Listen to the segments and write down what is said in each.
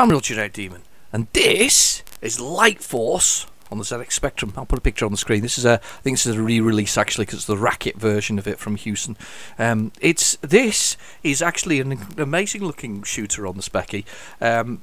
I'm Real Generic Demon, and this is Lightforce on the ZX Spectrum. I'll put a picture on the screen. This is I think this is a re-release actually, because it's the racket version of it from Houston. This is actually an amazing looking shooter on the Specky,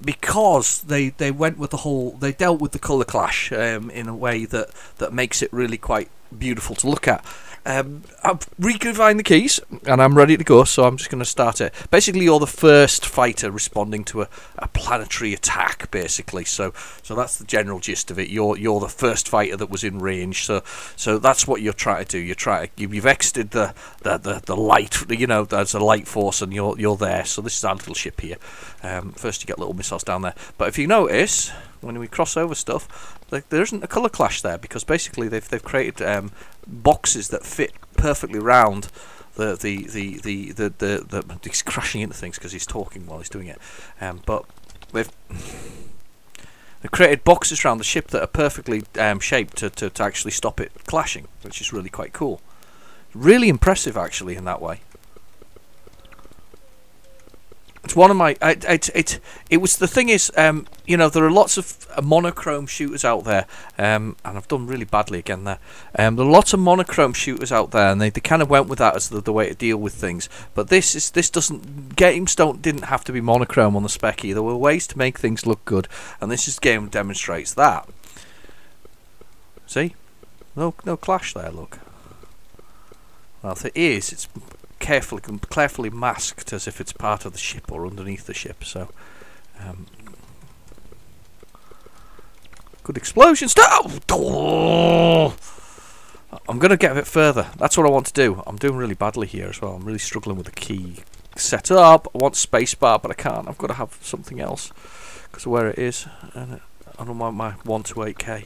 because they went with the whole, they dealt with the colour clash in a way that makes it really quite beautiful to look at. I've reconfined the keys and I'm ready to go, so I'm just going to start it. Basically, you're the first fighter responding to a planetary attack, basically. So that's the general gist of it. You're the first fighter that was in range. So that's what you're trying to do. You've exited the light, you know, there's a light force, and you're there. So this is our little ship here. First you get little missiles down there, but if you notice, when we cross over stuff, there isn't a colour clash there, because basically they've created boxes that fit perfectly round he's crashing into things because he's talking while he's doing it. But they've created boxes around the ship that are perfectly shaped to actually stop it clashing, which is really quite cool. Really impressive actually in that way. It's one of my. It was, the thing is, you know, there are lots of monochrome shooters out there, and I've done really badly again there. There are lots of monochrome shooters out there, and they kind of went with that as the way to deal with things. But this doesn't. Games didn't have to be monochrome on the Specky. There were ways to make things look good, and this game demonstrates that. See, no clash there. Look. Well, if it is, it's carefully masked as if it's part of the ship or underneath the ship. So good explosion stuff. Oh! I'm gonna get a bit further. That's what I want to do. I'm doing really badly here as well. I'm really struggling with the key set up. I want spacebar, but I can't. I've got to have something else because of where it is, and I don't want my 128K.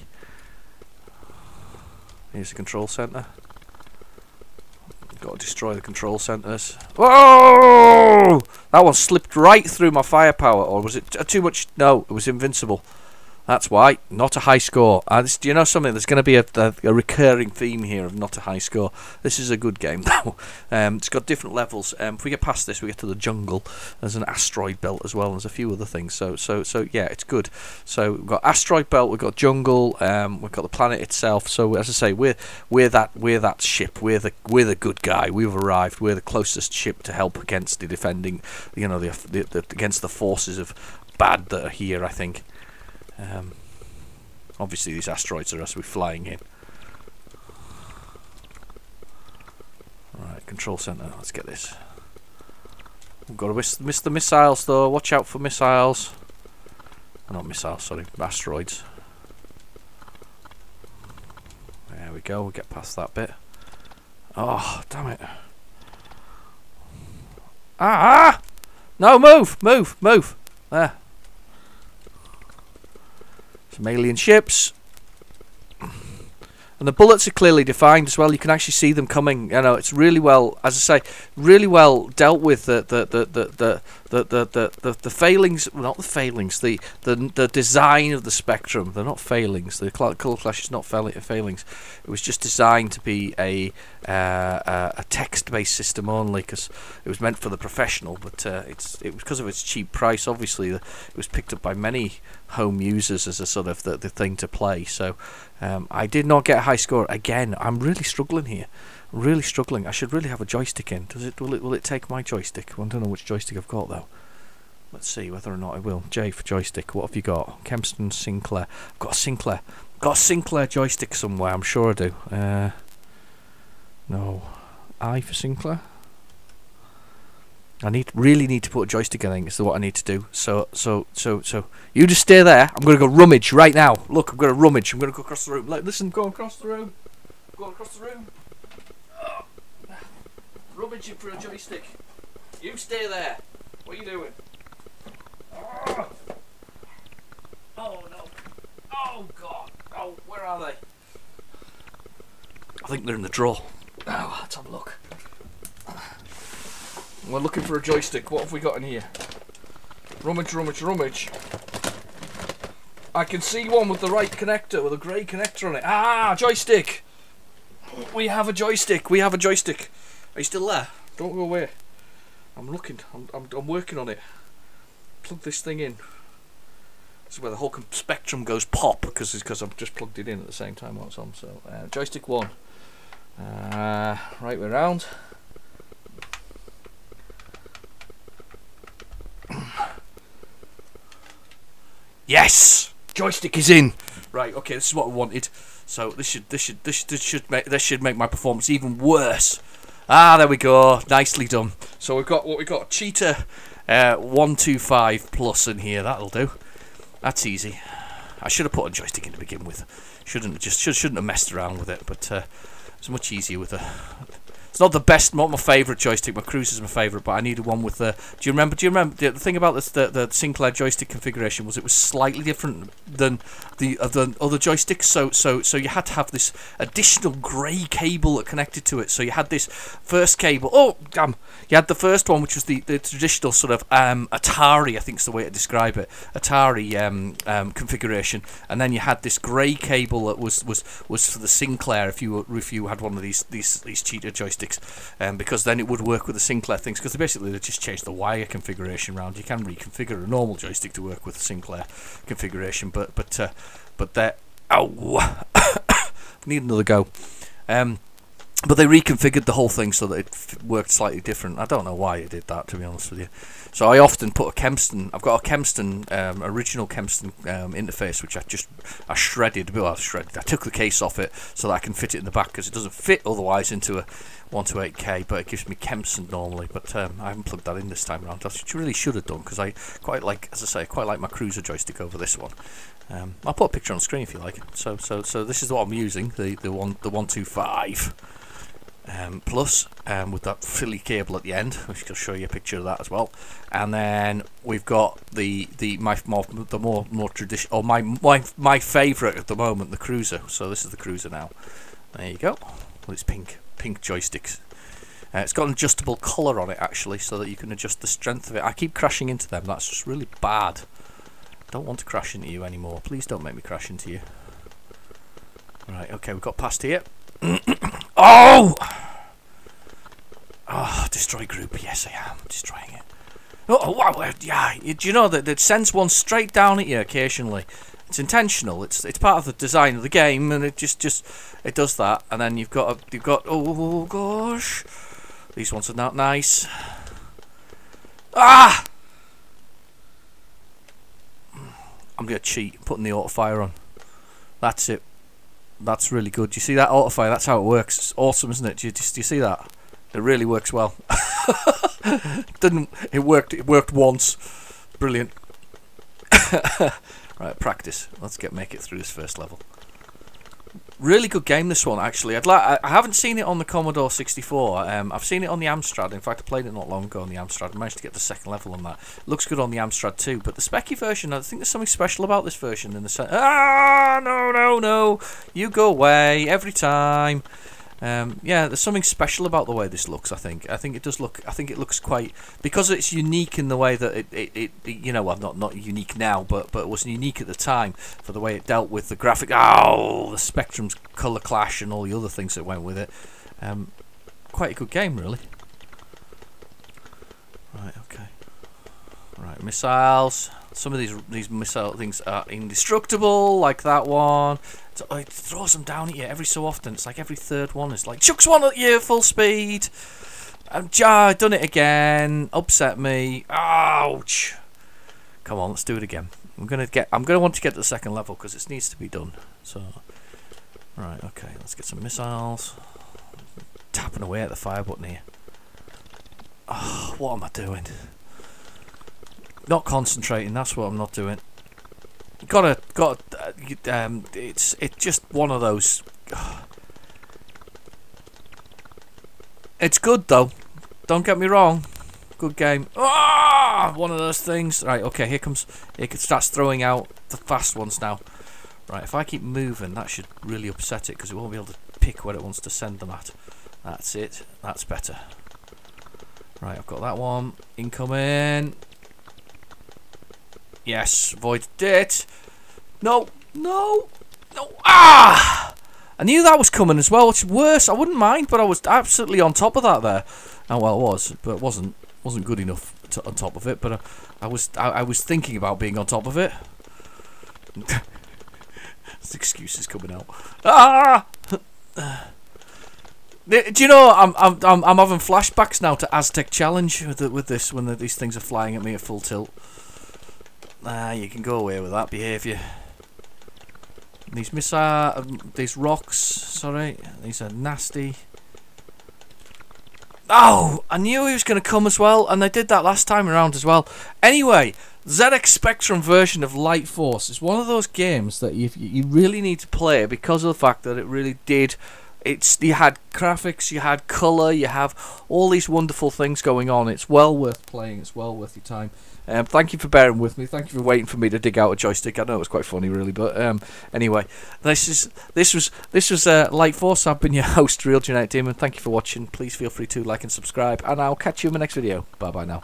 Here's the control center. Got to destroy the control centers. Whoa! That one slipped right through my firepower, or was it too much? No, it was invincible. That's why. Not a high score. Do you know something? There's going to be a recurring theme here of not a high score. This is a good game though. It's got different levels. If we get past this, we get to the jungle. There's an asteroid belt as well. And there's a few other things. So yeah, it's good. So we've got asteroid belt. We've got jungle. We've got the planet itself. So as I say, we're that ship. We're the good guy. We've arrived. We're the closest ship to help against the defending. You know, against the forces of bad that are here, I think. Obviously these asteroids are us, we're flying in. Alright, control center, let's get this. We've got to miss the missiles though, watch out for missiles. Not missiles, sorry, asteroids. There we go, we'll get past that bit. Oh, damn it. Ah! No, move! There. Some alien ships, and the bullets are clearly defined as well. You can actually see them coming. You know, it's really well, as I say, really well dealt with. The failings, well, not the failings, the design of the Spectrum. They're not failings. The colour clash is not failings. It was just designed to be a text-based system only, because it was meant for the professional. But it was because of its cheap price. Obviously, it was picked up by many home users as a sort of the thing to play. So I did not get a high score again. I'm really struggling here. I'm really struggling. I should really have a joystick in. Will it take my joystick? I don't know which joystick I've got though. Let's see whether or not I will. J for joystick. What have you got? Kempston, Sinclair. I've got a Sinclair. Got a Sinclair joystick somewhere. I'm sure I do. No. I for Sinclair. I really need to put a joystick in. I think is what I need to do. So you just stay there. I'm gonna go rummage right now. Look, I'm gonna rummage. I'm gonna go across the room. Listen, go across the room. Go across the room. Oh. Rummaging for a joystick. You stay there. What are you doing? Oh, oh no. Oh god. Oh, where are they? I think they're in the drawer. Oh, let's have a look. We're looking for a joystick. What have we got in here? Rummage. I can see one with the right connector, with a grey connector on it. Ah, joystick! We have a joystick. Are you still there? Don't go away. I'm looking. I'm working on it. Plug this thing in. This is where the whole spectrum goes pop, because I've just plugged it in at the same time while it's on. So joystick 1, right way around. Yes, joystick is in. Right, okay, this is what I wanted. So this should make my performance even worse. Ah, there we go. Nicely done. So we've got Cheetah 125 plus in here. That'll do. That's easy. I should have put a joystick in to begin with. Shouldn't have messed around with it. But it's much easier with a. It's not the best, not my favourite joystick. My Cruiser's my favourite, but I needed one with the. Do you remember the thing about the Sinclair joystick configuration was it was slightly different than the other joysticks. So you had to have this additional grey cable that connected to it. So you had this first cable. Oh damn! You had the first one, which was the traditional sort of Atari, I think is the way to describe it, Atari configuration, and then you had this grey cable that was for the Sinclair if you had one of these Cheetah joysticks. Because then it would work with the Sinclair things, because they just changed the wire configuration around. You can reconfigure a normal joystick to work with the Sinclair configuration, but they're need another go. But they reconfigured the whole thing so that it worked slightly different. I don't know why it did that, to be honest with you. So I often put a Kempston. I've got a Kempston, original Kempston interface, which I shredded. Well, I took the case off it so that I can fit it in the back, because it doesn't fit otherwise into a 128K, but it gives me Kempston normally. But I haven't plugged that in this time around. That's what you really should have done, because I quite like, as I say, quite like my Cruiser joystick over this one. I'll put a picture on screen if you like. So this is what I'm using, the 125. Plus with that Philly cable at the end, which I'll show you a picture of that as well. And then we've got the more traditional, or my favourite at the moment, the Cruiser. So this is the Cruiser now. There you go. Well, it's pink joysticks. It's got an adjustable colour on it actually, so that you can adjust the strength of it. I keep crashing into them. That's just really bad. Don't want to crash into you anymore. Please don't make me crash into you. Right. Okay, we've got past here. Oh! Oh, destroy group. Yes, I am destroying it. Oh, wow! Yeah, do you know that it sends one straight down at you occasionally? It's intentional. It's part of the design of the game, and it just it does that. And then you've got oh gosh, these ones are not nice. Ah! I'm gonna cheat, putting the auto fire on. That's it. That's really good. Do you see that auto fire? That's how it works. It's awesome, isn't it? Do you see that? It really works well. It worked once. Brilliant. Right, practice. Let's make it through this first level. Really good game, this one, actually. I haven't seen it on the Commodore 64. I've seen it on the Amstrad. In fact, I played it not long ago on the Amstrad. I managed to get the second level on that. It looks good on the Amstrad too. But the Specky version, I think there's something special about this version. In the no! You go away every time. Yeah, there's something special about the way this looks. I think it does look. I think it looks quite, because it's unique in the way that it you know, well, not unique now, but it was unique at the time for the way it dealt with the graphic. Oh, the Spectrum's color clash and all the other things that went with it. Quite a good game, really. Right. Okay. Right. Missiles. Some of these missile things are indestructible, like that one. It throws them down at you every so often. It's like every third one is like chucks one at you full speed. I've done it again. Upset me. Ouch. Come on, let's do it again. I'm gonna want to get to the second level because it needs to be done. So, right, okay, let's get some missiles. Tapping away at the fire button here. Oh, what am I doing? Not concentrating. That's what I'm not doing. It's just one of those. It's good though. Don't get me wrong. Good game. Ah, one of those things. Right. Okay. Here comes. It starts throwing out the fast ones now. Right. If I keep moving, that should really upset it because it won't be able to pick where it wants to send them at. That's it. That's better. Right. I've got that one incoming. Yes, avoided it. No. Ah! I knew that was coming as well, which is worse. I wouldn't mind, but I was absolutely on top of that there. Oh well, it was, but it wasn't good enough on top of it. But I was thinking about being on top of it. This excuse is coming out. Ah! Do you know I'm having flashbacks now to Aztec Challenge with this when these things are flying at me at full tilt. You can go away with that behaviour. These rocks, sorry, these are nasty. Oh, I knew he was going to come as well, and they did that last time around as well. Anyway, ZX Spectrum version of Lightforce is one of those games that you really need to play because of the fact that it really did. You had graphics, you had colour, you have all these wonderful things going on. It's well worth playing. It's well worth your time. Thank you for bearing with me. Thank you for waiting for me to dig out a joystick. I know it was quite funny, really, but anyway, this was Lightforce. I've been your host, Real Genetic Demon. Thank you for watching. Please feel free to like and subscribe, and I'll catch you in my next video. Bye bye now.